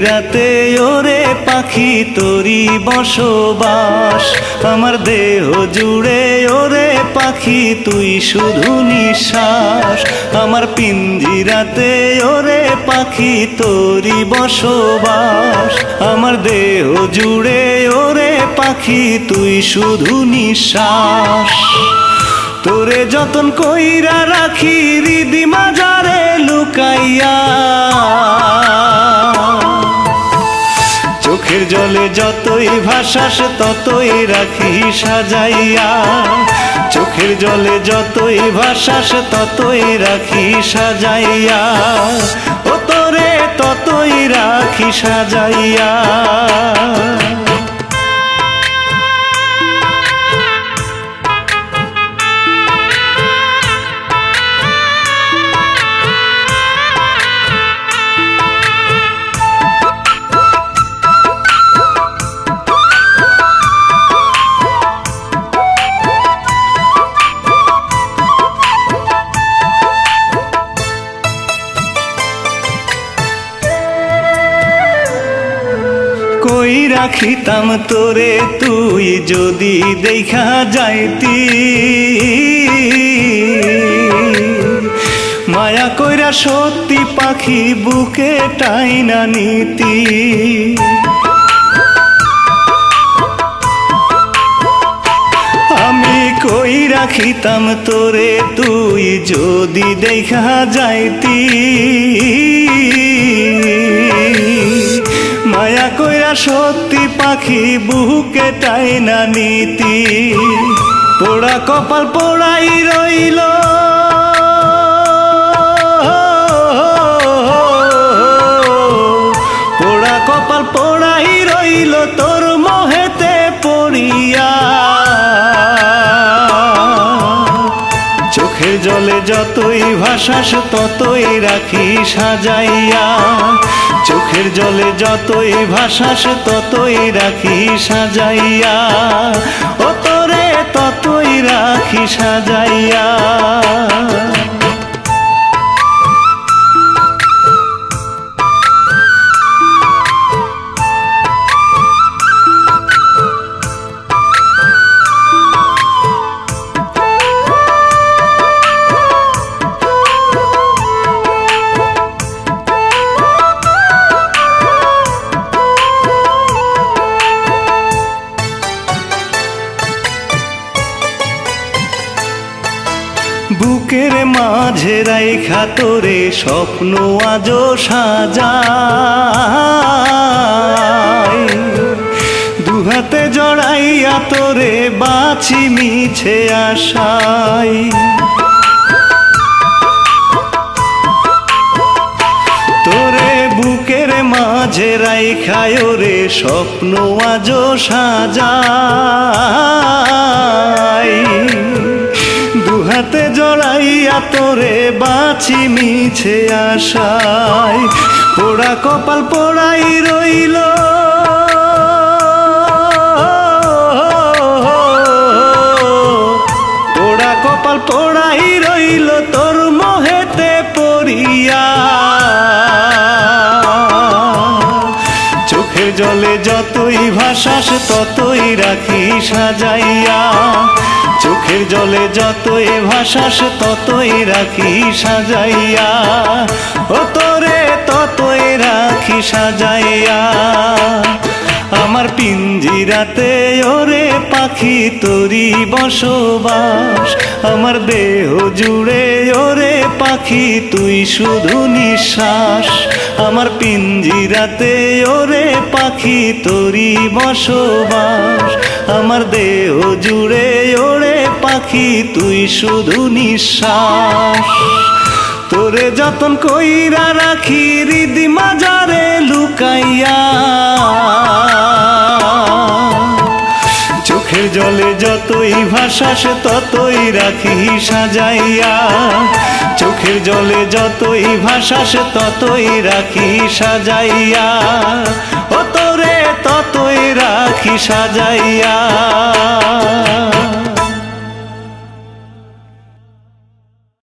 পিঞ্জিরাতে ওরে পাখি তোরি বসবাস। আমার দেহ জুড়ে ওরে পাখি তুই শুধু নিঃশ্বাস। আমার পিঞ্জিরাতে ওরে পাখি তোরি বসবাস। আমার দেহ জুড়ে ওরে পাখি তুই শুধু নিঃশ্বাস। তোরে যতন কইরা রাখি হৃদি মাজারে লুকাইয়া। চোখের জলে যতই ভাসাস ততই রাখি সাজাইয়া। চোখের জলে যতই ভাসাস ততই রাখি সাজাইয়া। ও তোরে ততই রাখি সাজাইয়া। কই রাখিতাম তোরে তুই যদি দেখা যাইতি। মায়া কইরা সত্যি পাখি বুকে টাইনা নিতি। আমি কই রাখিতাম তোরে তুই যদি দেখা যাইতি। মায়া কইরা সত্যি পাখি বুকে টাইনা নিতি। পোড়া কপাল পোড়াই রইল, পোড়া কপাল পোড়াই রইল তোর মোহেতে পড়িয়া। চোখের জলে যতই ভাসাস ততই রাখি সাজাইয়া। চোখের জলে যতই ভাসাস ততই রাখি সাজাইয়া। ও তোরে ততই রাখি সাজাইয়া। বুকের মাঝে রাইখা তোরে স্বপ্ন আজো সাজাই। দুহাতে জড়াইয়া তোরে বাছি মিছে আশাই। তোরে বুকের মাঝে রাইখা ওরে স্বপ্ন আজো সাজাই। দুহাতে জড়াইয়া তোরে বাছি মিছে আশায়। পোড়া কপাল পোড়াই রইল, পোড়া কপাল পোড়াই রইল তোর মোহেতে পড়িয়া। চোখের জলে যতই ভাসাস ততই রাখি সাজাইয়া। চোখের জলে যতই ভাসাস ততই রাখি সাজাইয়া। ও তোরে ততই রাখি সাজাইয়া। আমার পিঞ্জিরাতে ওরে পাখি তোরি বসবাস। আমার দেহ জুড়ে ওরে পাখি তুই শুধু নিঃশ্বাস। আমার পিঞ্জিরাতে ওরে পাখি তোরি বসবাস। আমার দেহ জুড়ে ওরে পাখি তুই শুধু নিঃশ্বাস। তোরে যতন কইরা রাখি হৃদি মাজারে লুকাইয়া। চোখের জলে যতই ভাসাস ততই রাখি সাজাইয়া। চোখের জলে যতই ভাসাস ততই রাখি সাজাইয়া। ও তোরে ততই রাখি সাজাইয়া।